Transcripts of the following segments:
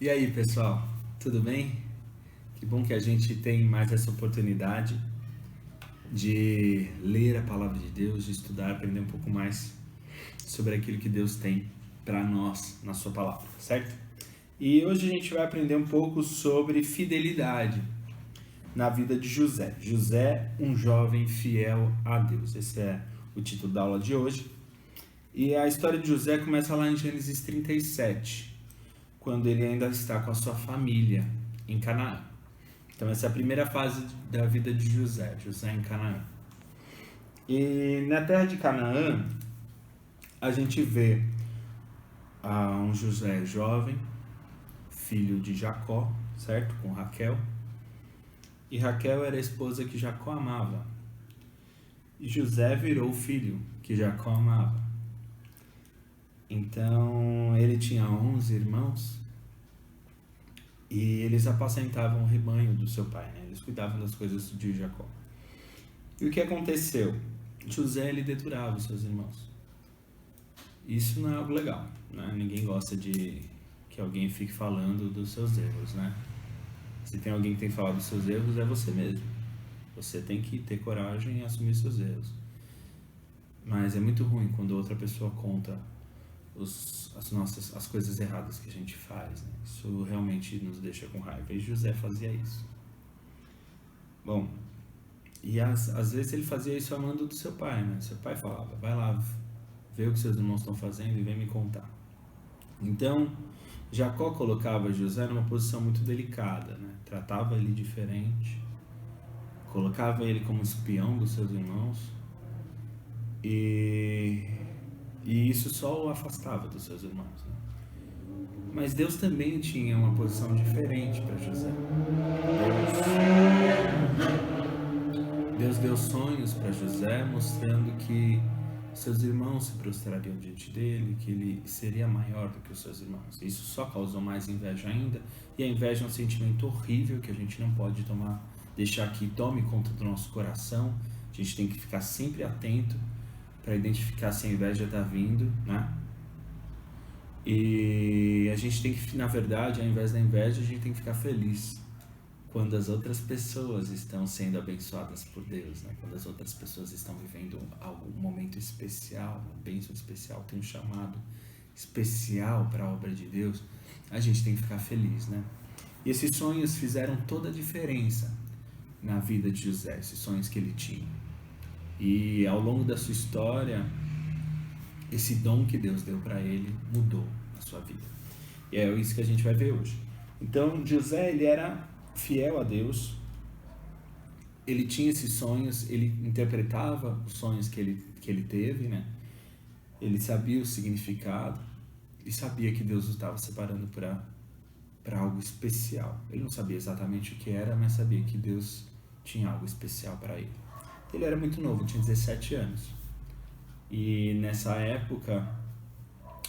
E aí, pessoal, tudo bem? Que bom que a gente tem mais essa oportunidade de ler a palavra de Deus, de estudar, aprender um pouco mais sobre aquilo que Deus tem para nós na sua palavra, certo? E hoje a gente vai aprender um pouco sobre fidelidade na vida de José. José, um jovem fiel a Deus. Esse é o título da aula de hoje. E a história de José começa lá em Gênesis 37, quando ele ainda está com a sua família em Canaã. Então essa é a primeira fase da vida de José em Canaã. E na terra de Canaã, a gente vê um José jovem, filho de Jacó, certo? Com Raquel. E Raquel era a esposa que Jacó amava. E José virou o filho que Jacó amava. Então ele tinha 11 irmãos e eles apacentavam o rebanho do seu pai, né? Eles cuidavam das coisas de Jacó. E o que aconteceu? José ele deturava os seus irmãos. Isso não é algo legal, né? Ninguém gosta de que alguém fique falando dos seus erros, né? Se tem alguém que tem que falar dos seus erros, é você mesmo. Você tem que ter coragem e assumir seus erros. Mas é muito ruim quando outra pessoa conta as coisas erradas que a gente faz, né? Isso realmente nos deixa com raiva. E José fazia isso. Bom, e às vezes ele fazia isso amando do seu pai, né? Seu pai falava, vai lá ver o que seus irmãos estão fazendo e vem me contar. Então, Jacó colocava José numa posição muito delicada, né? Tratava ele diferente, colocava ele como espião dos seus irmãos e isso só o afastava dos seus irmãos, né? Mas Deus também tinha uma posição diferente para José. Deus deu sonhos para José, mostrando que seus irmãos se prostrariam diante dele, que ele seria maior do que os seus irmãos. Isso só causou mais inveja ainda, e a inveja é um sentimento horrível que a gente não pode deixar que tome conta do nosso coração. A gente tem que ficar sempre atento para identificar se a inveja está vindo, né? E a gente tem que, na verdade, ao invés da inveja, a gente tem que ficar feliz quando as outras pessoas estão sendo abençoadas por Deus, né? Quando as outras pessoas estão vivendo um momento especial, uma bênção especial, tem um chamado especial para a obra de Deus, a gente tem que ficar feliz, né? E esses sonhos fizeram toda a diferença na vida de José, esses sonhos que ele tinha. E ao longo da sua história, esse dom que Deus deu para ele mudou a sua vida. E é isso que a gente vai ver hoje. Então, José, ele era fiel a Deus, ele tinha esses sonhos, ele interpretava os sonhos que ele teve, né? Ele sabia o significado e sabia que Deus o estava separando para algo especial. Ele não sabia exatamente o que era, mas sabia que Deus tinha algo especial para ele. Ele era muito novo, tinha 17 anos. E nessa época,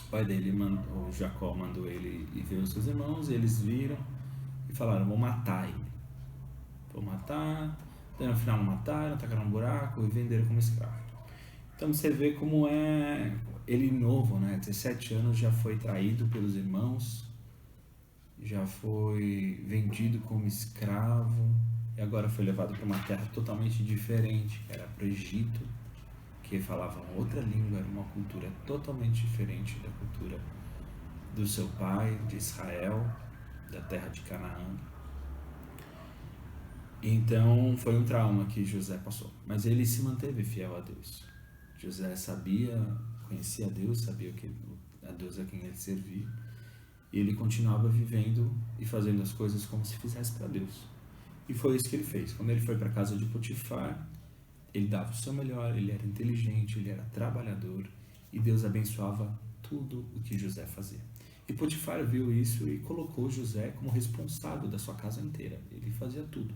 o pai dele, o Jacó, mandou ele ir ver os seus irmãos, e eles viram e falaram, vou matar ele. Vou matar, daí no final não mataram, tacaram um buraco e venderam como escravo. Então você vê como é ele novo, né? 17 anos, já foi traído pelos irmãos, já foi vendido como escravo, e agora foi levado para uma terra totalmente diferente, era para o Egito, que falavam outra língua, era uma cultura totalmente diferente da cultura do seu pai, de Israel, da terra de Canaã. Então foi um trauma que José passou, mas ele se manteve fiel a Deus. José conhecia Deus, sabia que a Deus a quem ele servia, e ele continuava vivendo e fazendo as coisas como se fizesse para Deus. E foi isso que ele fez. Quando ele foi para a casa de Potifar, ele dava o seu melhor, ele era inteligente, ele era trabalhador, e Deus abençoava tudo o que José fazia. E Potifar viu isso e colocou José como responsável da sua casa inteira. Ele fazia tudo.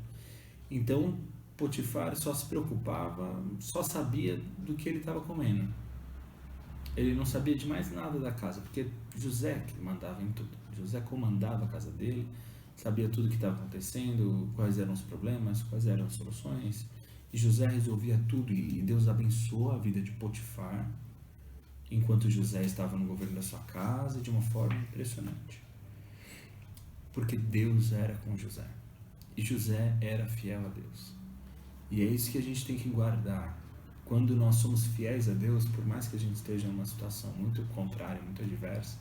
Então Potifar só se preocupava, só sabia do que ele estava comendo. Ele não sabia de mais nada da casa, porque José que mandava em tudo. José comandava a casa dele, sabia tudo o que estava acontecendo, quais eram os problemas, quais eram as soluções. E José resolvia tudo, e Deus abençoou a vida de Potifar, enquanto José estava no governo da sua casa, de uma forma impressionante. porque Deus era com José. E José era fiel a Deus. E é isso que a gente tem que guardar. Quando nós somos fiéis a Deus, por mais que a gente esteja em uma situação muito contrária, muito adversa,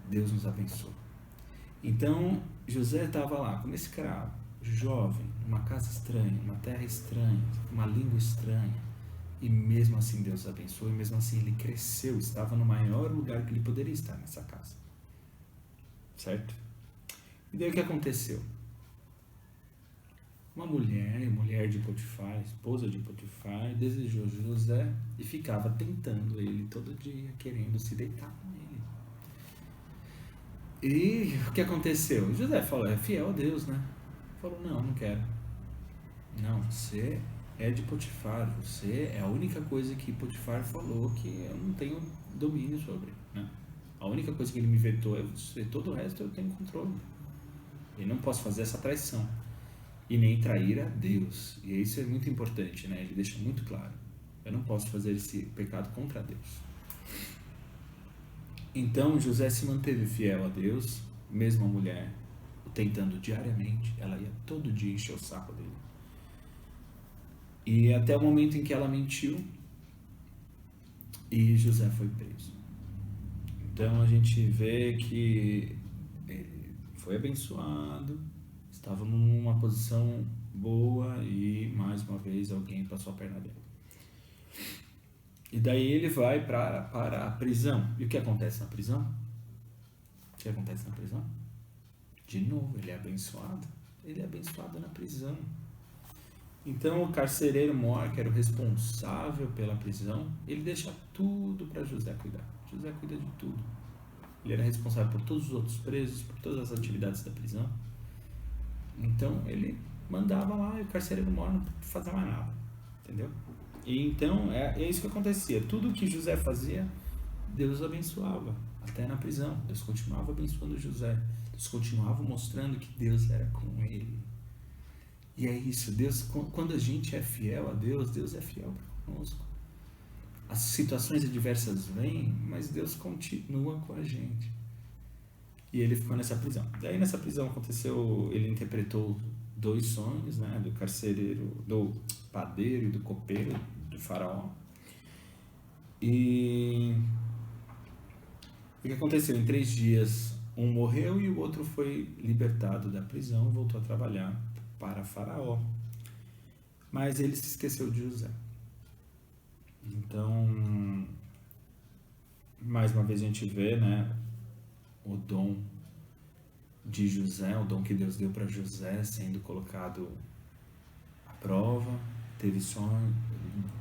Deus nos abençoa. Então, José estava lá como escravo, jovem, numa casa estranha, uma terra estranha, uma língua estranha. E mesmo assim Deus abençoou, e mesmo assim ele cresceu, estava no maior lugar que ele poderia estar nessa casa. Certo? E daí o que aconteceu? Uma mulher de Potifar, esposa de Potifar, desejou José e ficava tentando ele todo dia, querendo se deitar com ele. E o que aconteceu? José falou, é fiel a Deus, né? Falou, não quero. Não, você é de Potifar, você é a única coisa que Potifar falou que eu não tenho domínio sobre, né? A única coisa que ele me vetou é você, todo o resto eu tenho controle. E não posso fazer essa traição. E nem trair a Deus. E isso é muito importante, né? Ele deixa muito claro. Eu não posso fazer esse pecado contra Deus. Então José se manteve fiel a Deus, mesmo a mulher, tentando diariamente, ela ia todo dia encher o saco dele. E até o momento em que ela mentiu e José foi preso. Então a gente vê que ele foi abençoado, estava numa posição boa e mais uma vez alguém passou a perna dele. E daí ele vai para a prisão. E o que acontece na prisão? O que acontece na prisão? De novo, ele é abençoado. Ele é abençoado na prisão. Então o carcereiro mor, que era o responsável pela prisão, ele deixa tudo para José cuidar. José cuida de tudo. Ele era responsável por todos os outros presos, por todas as atividades da prisão. Então ele mandava lá e o carcereiro mor não fazia mais nada. Entendeu? E então é isso que acontecia. Tudo que José fazia, Deus abençoava. Até na prisão, Deus continuava abençoando José. Deus continuava mostrando que Deus era com ele. E é isso, Deus, quando a gente é fiel a Deus, Deus é fiel conosco. As situações adversas vêm, mas Deus continua com a gente. E ele ficou nessa prisão. Daí nessa prisão aconteceu, ele interpretou 2 sonhos, né, do carcereiro, do padeiro e do copeiro do faraó. E o que aconteceu? Em 3 dias, um morreu e o outro foi libertado da prisão e voltou a trabalhar para Faraó. Mas ele se esqueceu de José. Então, mais uma vez a gente vê, né, o dom de José, o dom que Deus deu para José sendo colocado à prova. Teve sonho,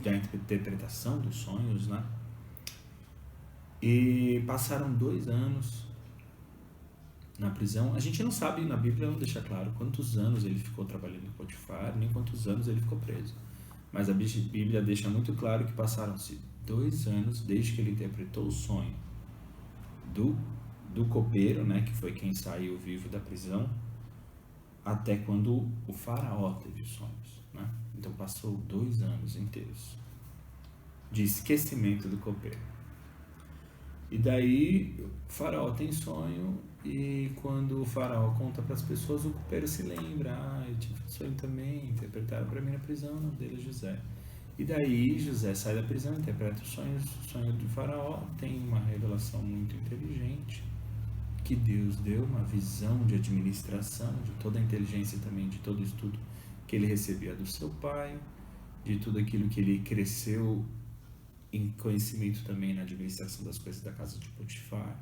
da interpretação dos sonhos, né? E passaram 2 anos na prisão. A gente não sabe, na Bíblia não deixa claro quantos anos ele ficou trabalhando em Potifar, nem quantos anos ele ficou preso. Mas a Bíblia deixa muito claro que passaram-se 2 anos desde que ele interpretou o sonho do copeiro, né, que foi quem saiu vivo da prisão, até quando o faraó teve os sonhos, né? Então passou 2 anos inteiros de esquecimento do copeiro. E daí o faraó tem sonho, e quando o faraó conta para as pessoas, o copeiro se lembra, eu tive um sonho também, interpretaram para mim na prisão, o nome dele é José. E daí José sai da prisão, interpreta o sonho do faraó, tem uma revelação muito inteligente, que Deus deu, uma visão de administração, de toda a inteligência também, de todo o estudo que ele recebia do seu pai, de tudo aquilo que ele cresceu em conhecimento também na administração das coisas da casa de Potifar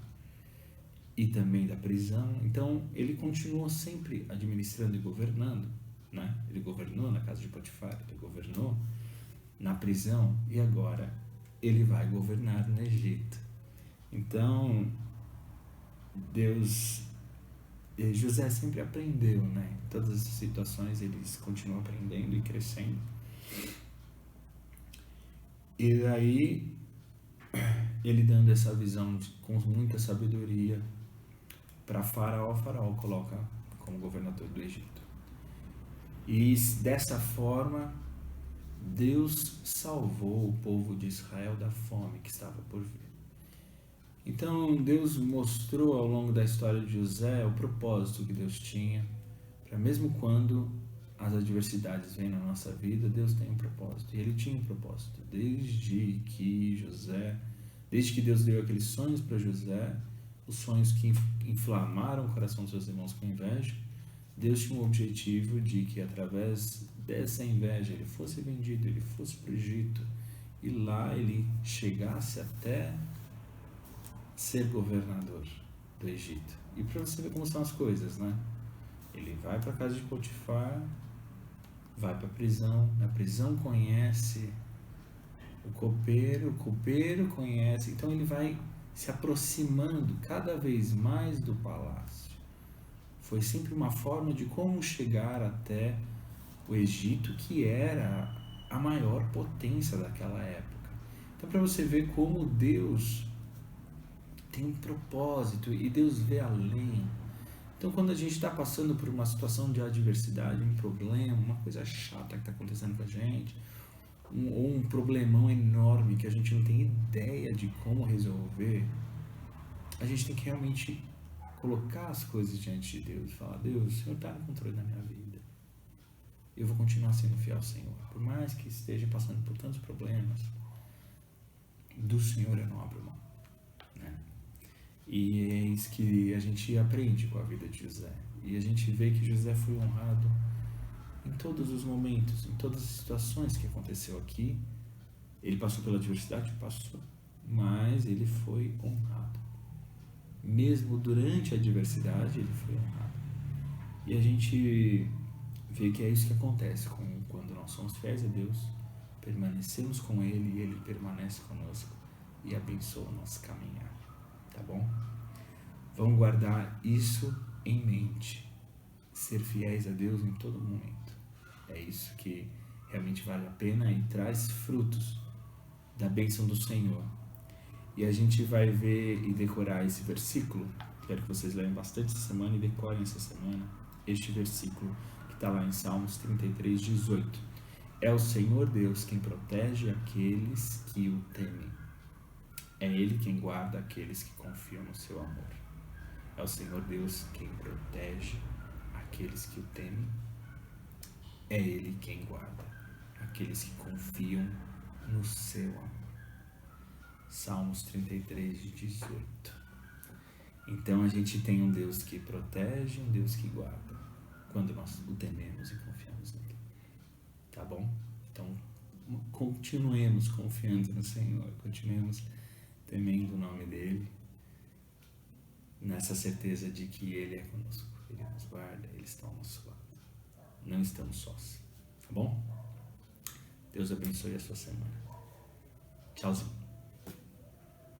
e também da prisão. Então ele continuou sempre administrando e governando, né? Ele governou na casa de Potifar, ele governou na prisão e agora ele vai governar no Egito. Então José sempre aprendeu, né? Em todas as situações eles continuam aprendendo e crescendo. E daí, ele dando essa visão com muita sabedoria para Faraó, Faraó coloca como governador do Egito. E dessa forma, Deus salvou o povo de Israel da fome que estava por vir. Então Deus mostrou ao longo da história de José o propósito que Deus tinha, para mesmo quando as adversidades vêm na nossa vida, Deus tem um propósito. E ele tinha um propósito. Desde que Deus deu aqueles sonhos para José, os sonhos que inflamaram o coração dos seus irmãos com inveja, Deus tinha um objetivo de que através dessa inveja ele fosse vendido, ele fosse para o Egito, e lá ele chegasse até ser governador do Egito. E para você ver como são as coisas, né? Ele vai para a casa de Potifar, vai para a prisão, na prisão conhece o copeiro conhece, então ele vai se aproximando cada vez mais do palácio. Foi sempre uma forma de como chegar até o Egito, que era a maior potência daquela época. Então, para você ver como Deus tem um propósito e Deus vê além. Então, quando a gente está passando por uma situação de adversidade, um problema, uma coisa chata que está acontecendo com a gente, ou um problemão enorme que a gente não tem ideia de como resolver, a gente tem que realmente colocar as coisas diante de Deus e falar: Deus, o Senhor está no controle da minha vida. Eu vou continuar sendo fiel ao Senhor. Por mais que esteja passando por tantos problemas, do Senhor eu não abro mão. Né? E é isso que a gente aprende com a vida de José. E a gente vê que José foi honrado em todos os momentos, em todas as situações que aconteceu aqui. Ele passou pela adversidade? Passou. Mas ele foi honrado. Mesmo durante a adversidade, ele foi honrado. E a gente vê que é isso que acontece quando nós somos fiéis a Deus, permanecemos com Ele e Ele permanece conosco e abençoa o nosso caminhar. Tá bom? Vamos guardar isso em mente. Ser fiéis a Deus em todo momento. É isso que realmente vale a pena e traz frutos da bênção do Senhor. E a gente vai ver e decorar esse versículo. Quero que vocês leiam bastante essa semana e decorem essa semana este versículo que está lá em Salmos 33, 18. É o Senhor Deus quem protege aqueles que o temem. É Ele quem guarda aqueles que confiam no seu amor. É o Senhor Deus quem protege aqueles que o temem. É Ele quem guarda aqueles que confiam no seu amor. Salmos 33, 18. Então a gente tem um Deus que protege, um Deus que guarda, quando nós o tememos e confiamos nele. Tá bom? Então continuemos confiando no Senhor, continuemos temendo o nome dele, nessa certeza de que ele é conosco, ele nos guarda, ele está ao nosso lado. Não estamos sós. Tá bom? Deus abençoe a sua semana. Tchauzinho.